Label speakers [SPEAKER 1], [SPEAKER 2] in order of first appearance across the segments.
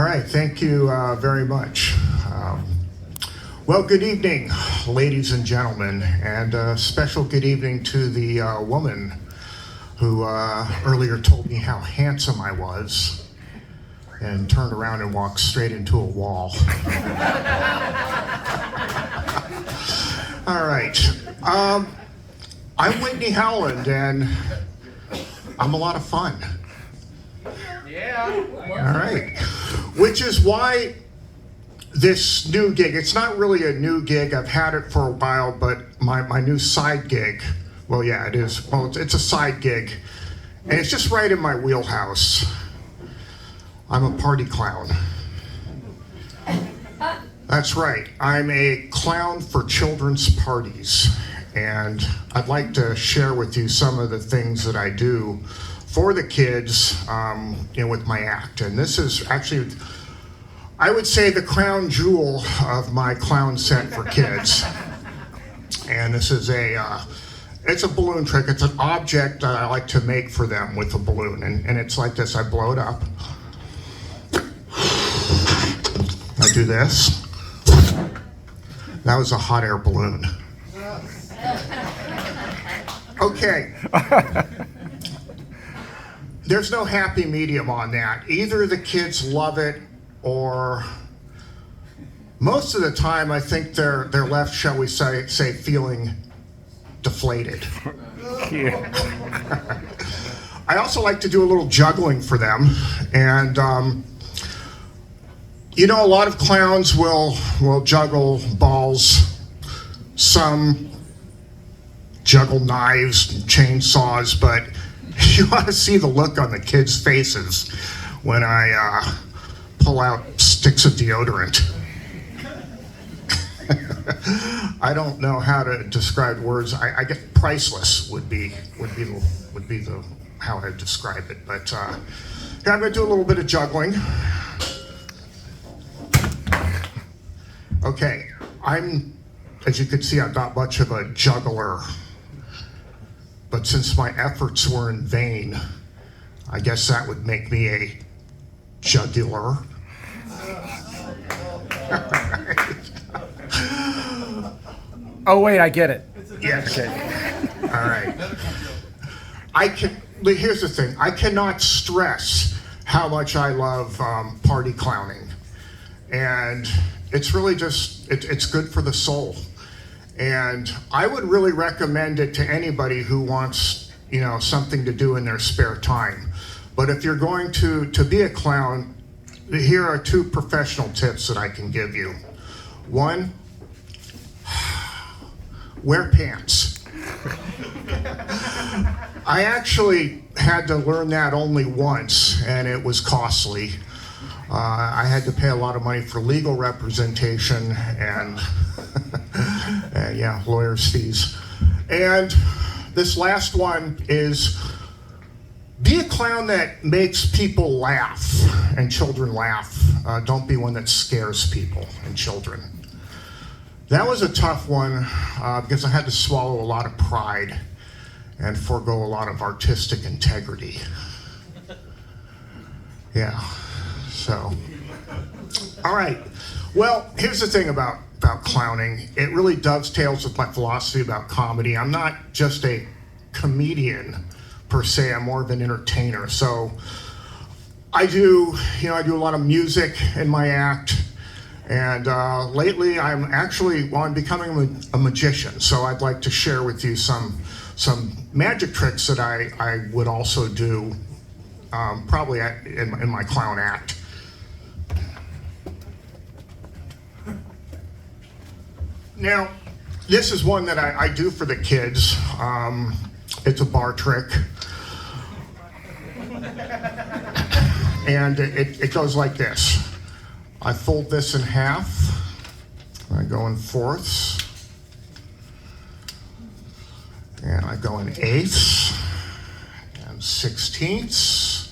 [SPEAKER 1] All right, thank you very much. Well, good evening, ladies and gentlemen, and a special good evening to the woman who earlier told me how handsome I was and turned around and walked straight into a wall. All right. I'm Whitney Howland, and I'm a lot of fun.
[SPEAKER 2] Yeah.
[SPEAKER 1] All right. Which is why this new gig, it's not really a new gig, I've had it for a while, but my new side gig, well, yeah, it is. Well, it's a side gig, and it's just right in my wheelhouse. I'm a party clown. That's right. I'm a clown for children's parties, and I'd like to share with you some of the things that I do for the kids, with my act. And this is actually, I would say, the crown jewel of my clown set for kids. And this is it's a balloon trick. It's an object that I like to make for them with a balloon. And it's like this. I blow it up. I do this. That was a hot air balloon. Okay. There's no happy medium on that. Either the kids love it, or most of the time I think they're left, shall we say feeling deflated.
[SPEAKER 3] Yeah.
[SPEAKER 1] I also like to do a little juggling for them, and a lot of clowns will juggle balls. Some juggle knives, chainsaws, but you ought to see the look on the kids' faces when I pull out sticks of deodorant. I don't know how to describe words. I guess priceless would be the how I describe it. But I'm going to do a little bit of juggling. Okay, as you can see, I'm not much of a juggler. But since my efforts were in vain, I guess that would make me a jugular.
[SPEAKER 3] Oh wait, I get it.
[SPEAKER 1] Yes.
[SPEAKER 3] Okay.
[SPEAKER 1] All right. Here's the thing. I cannot stress how much I love party clowning. And it's really just, it's good for the soul. And I would really recommend it to anybody who wants, something to do in their spare time. But if you're going to be a clown, here are 2 professional tips that I can give you. 1, wear pants. I actually had to learn that only once, and it was costly. I had to pay a lot of money for legal representation and lawyers' fees. And this last one is, be a clown that makes people laugh and children laugh. Don't be one that scares people and children. That was a tough one because I had to swallow a lot of pride and forego a lot of artistic integrity. Yeah, so. All right, well, here's the thing about clowning. It really dovetails with my philosophy about comedy. I'm not just a comedian per se, I'm more of an entertainer. So I do a lot of music in my act, and lately I'm becoming a magician. So I'd like to share with you some magic tricks that I would also do probably in my clown act. Now, this is one that I do for the kids. It's a bar trick. And it goes like this. I fold this in half. I go in fourths. And I go in eighths and sixteenths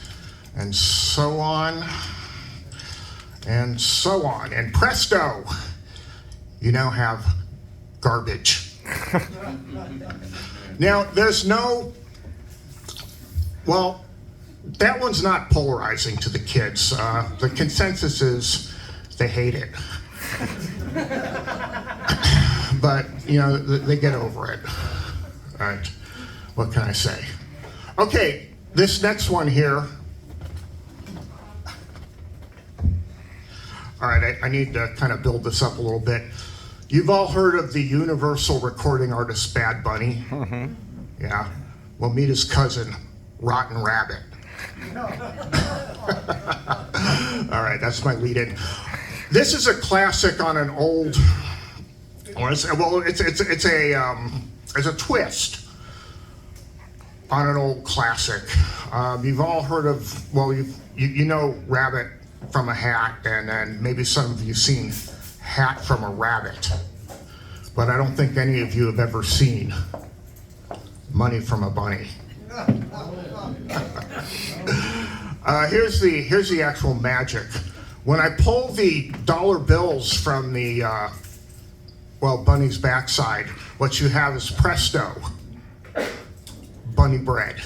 [SPEAKER 1] and so on and so on. And presto, you now have garbage. Now, that one's not polarizing to the kids. The consensus is they hate it. But, you know, they get over it. All right, what can I say? Okay, this next one here. All right, I need to kind of build this up a little bit. You've all heard of the Universal recording artist Bad Bunny? Mm-hmm. Yeah. Well, meet his cousin, Rotten Rabbit. All right, that's my lead-in. This is a classic on an old. It's a twist on an old classic. You've all heard of, well, you know Rabbit from a Hat, and then maybe some of you seen Hat from a Rabbit, but I don't think any of you have ever seen Money from a Bunny. Here's the actual magic. When I pull the dollar bills from the Bunny's backside, what you have is presto, bunny bread.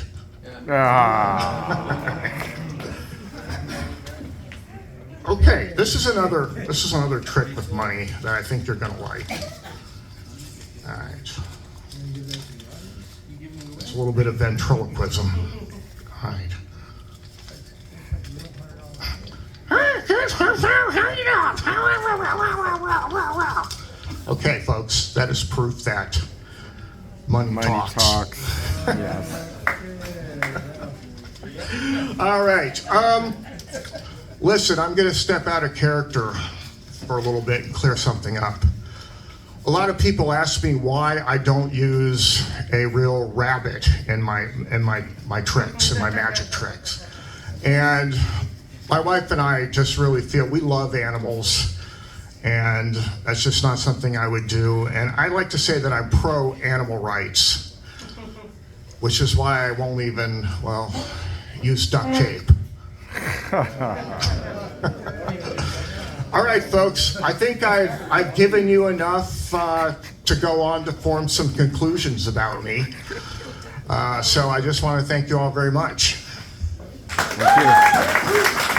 [SPEAKER 1] Okay, this is another trick with money that I think you're gonna like. All right, it's a little bit of ventriloquism. All right. Okay, folks, that is proof that money talks.
[SPEAKER 3] Yes.
[SPEAKER 1] All right. Listen, I'm going to step out of character for a little bit and clear something up. A lot of people ask me why I don't use a real rabbit in my tricks, in my magic tricks. And my wife and I just really feel we love animals, and that's just not something I would do. And I like to say that I'm pro animal rights, which is why I won't even, use duct tape. All right, folks, I think I've given you enough to go on to form some conclusions about me. So I just want to thank you all very much.
[SPEAKER 3] Thank you.